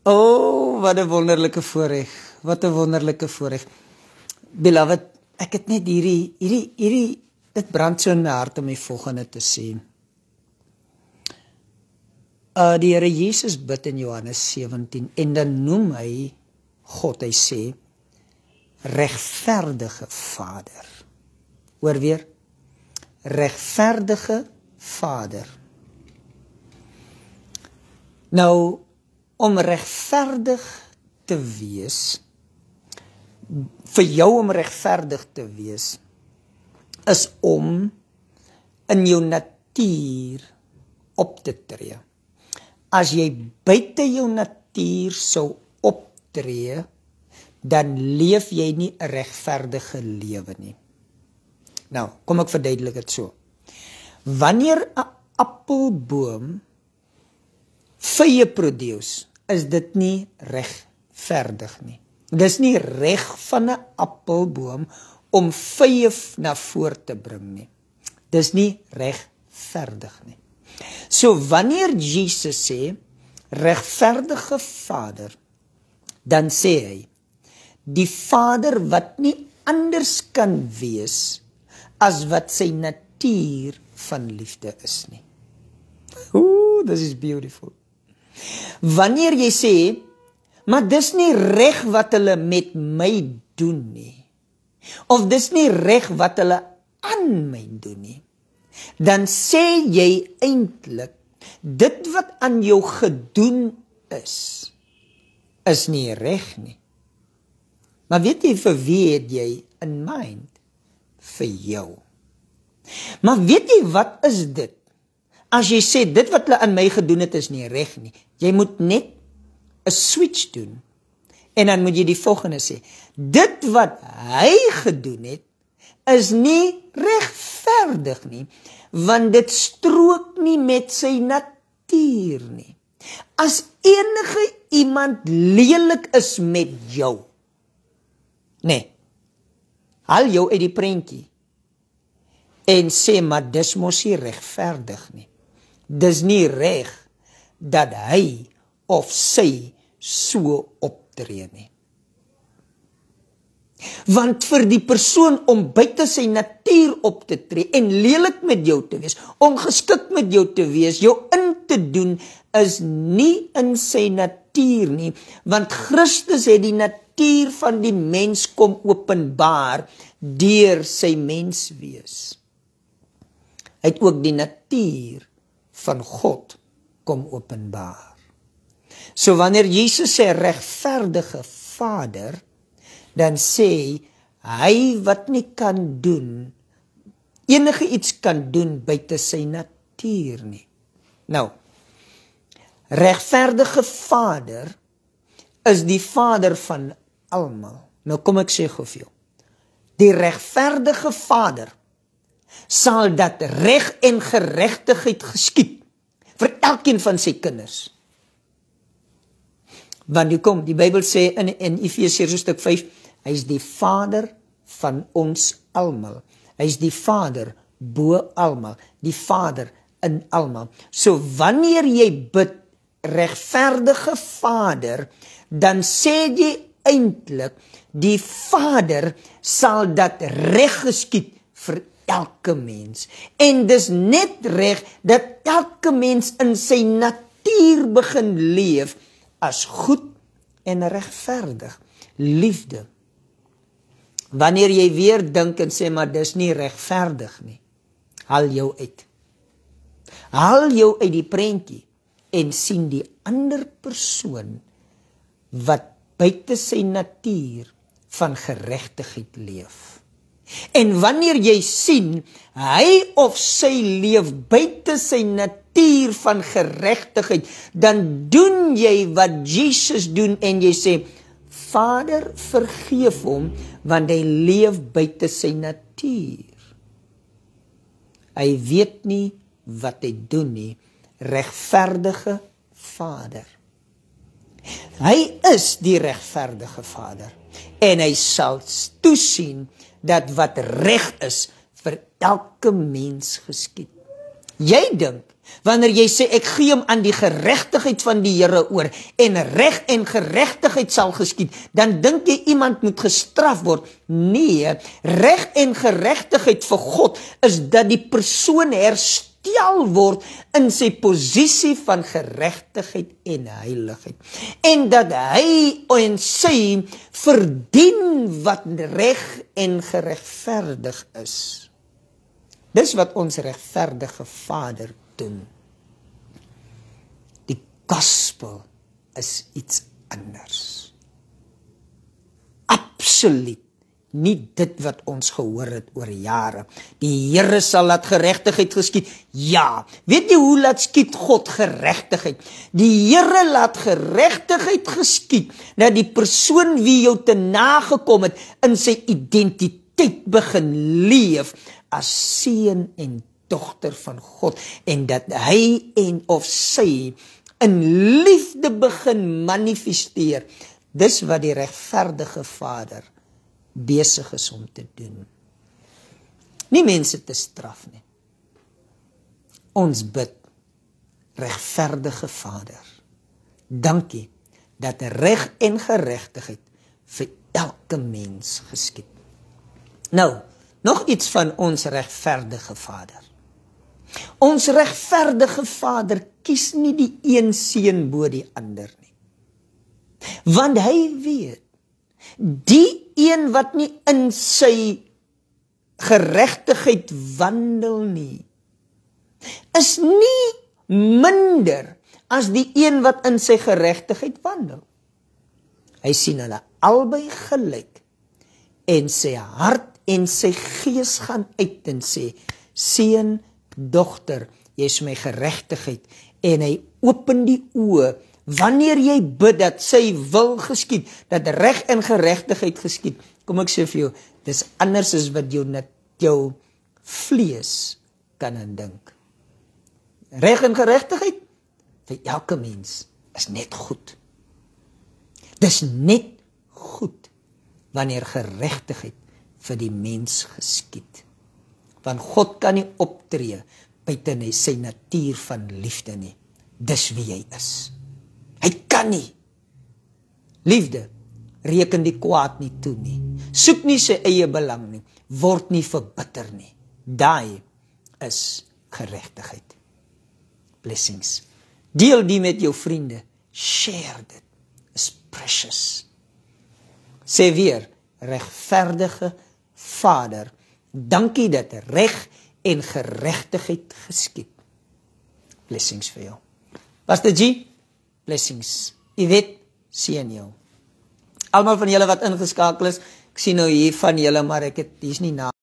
Oh, wat 'n wonderlike voorreg. Wat 'n wonderlike voorreg. Beloved, ek het net hierdie dit brand so in my hart om die volgende te sê. Die Here Jesus bid in Johannes 17 en dan noem hy God, hy sê regverdige Vader. Hoor weer, regverdige Vader. Nou, om regverdig te wees, vir jou om regverdig te wees, is om in jou natuur op te tree. As jy buite jou natuur sou optree, dan leef jy nie 'n regverdige lewe nie. Nou, kom ek verduidelik dit so. Wanneer 'n appelboom vye produce, is dit nie regverdig nie. Dis nie reg van 'n appelboom om vye na voor te bring nie. Dis nie regverdig nie. So wanneer Jesus sê regverdige Vader, dan sê hy die Vader wat nie anders kan wees as wat sy natuur van liefde is nie. This is beautiful. Wanneer jy sê, maar dis nie reg wat hulle met my doen nie, of dis nie reg wat hulle aan my doen nie, dan sê jy eintlik, dit wat aan jou gedoen is nie reg nie. Maar weet jy vir wie het jy in mind? Vir jou. Maar weet jy wat is dit? As jy sê, dit wat hulle aan my gedoen het is nie reg nie, jy moet net 'n switch doen, en dan moet jy die volgende sê, dit wat hy gedoen het, is nie regverdig nie, want dit strook nie met sy natuur nie. As enige iemand lelik is met jou, nee, haal jou uit die prentjie, en sê, maar dis mos nie regverdig nie. Dis nie reg dat hy of sy so optree nie. Want vir die persoon om buite sy natuur op te tree en lelik met jou te wees, ongeskik met jou te wees, jou in te doen, is nie in sy natuur nie, want Christus het die natuur van die mens kom openbaar deur sy menswees. Hy het ook die natuur van God kom openbaar. So wanneer Jesus sê regverdige Vader, dan sê hy wat nie kan doen, enige iets kan doen buite sy natuur nie. Nou, regverdige Vader is die Vader van almal. Nou kom ek sê gou vir jou. Die regverdige Vader sal dat reg en geregtigheid geskied vir elkeen van sy kinders. Want die Bybel sê in Efesiërs hoofstuk 5, hy is die Vader van ons almal. Hy is die Vader bo almal, die Vader in almal. So wanneer jy bid regverdige Vader, dan sê jy eintlik die Vader sal dat reg geskied vir elke mens. En dis net reg dat elke mens in sy natuur begin leef as goed en regverdig. Liefde. Wanneer jy weer dink en sê, maar dis nie regverdig nie, haal jou uit. Haal jou uit die prentjie en sien die ander persoon wat buite sy natuur van geregtigheid leef. En wanneer jy sien, hy of sy leef buite sy natuur van geregtigheid, dan doen jy wat Jesus doen en jy sê, Vader, vergeef hom, want hy leef buite sy natuur. Hy weet nie wat hy doen nie, regverdige Vader. Hy is die regverdige Vader, en hy sal toesien dat wat reg is vir elke mens geskied. Jy dink, wanneer jy sê, ek gee hom aan die geregtigheid van die Here oor, en reg en geregtigheid sal geskied, dan dink jy iemand moet gestraf word. Nee, reg en geregtigheid vir God is dat die persoon herstel word in sy posisie van geregtigheid en heiligheid. En dat hy en sy verdien wat reg en geregverdig is. Dis wat ons regverdige Vader doen. Die gospel is iets anders. Absoluut nie dit wat ons gehoor het oor jare. Die Here sal laat geregtigheid geskied. Ja, weet jy hoe laat skied God geregtigheid? Die Here laat geregtigheid geskied, dat die persoon wie jou te nagekom het, in sy identiteit begin leef, as seun en dogter van God, en dat hy en of sy in liefde begin manifesteer. Dis wat die regverdige Vader besig is om te doen. Nie mense te straf nie. Ons bid, regverdige Vader, dankie dat reg en geregtigheid vir elke mens geskied. Nou, nog iets van ons regverdige Vader. Ons regverdige Vader kies nie die een seun bo die ander nie. Want hy weet, die een wat nie in sy geregtigheid wandel nie, is nie minder as die een wat in sy geregtigheid wandel. Hy sien hulle albei gelyk, en sy hart en sy gees gaan uit en sê, seun, dogter, jy is my geregtigheid, en hy open die oë, wanneer jy bid dat sy wil geskied, dat reg en geregtigheid geskied. Kom ek sê vir jou, dis anders as wat jou vlees kan indink. Reg en geregtigheid vir elke mens is net goed. Dis net goed wanneer geregtigheid vir die mens geskied. Want God kan nie optree buite sy natuur van liefde nie. Dis wie hy is. Hy kan nie. Liefde reken die kwaad nie toe nie. Soek nie sy eie belang nie. Word nie verbitter nie. Daai is geregtigheid. Blessings. Deel die met jou vriende. Share dit. Is precious. Sê weer, regverdige Vader, dankie dat reg en geregtigheid geskied. Blessings vir jou. Pastor G, blessings. Yvette, seën jou. Almal van julle wat ingeskakel is, ek sien nou hier van julle, maar hier's nie na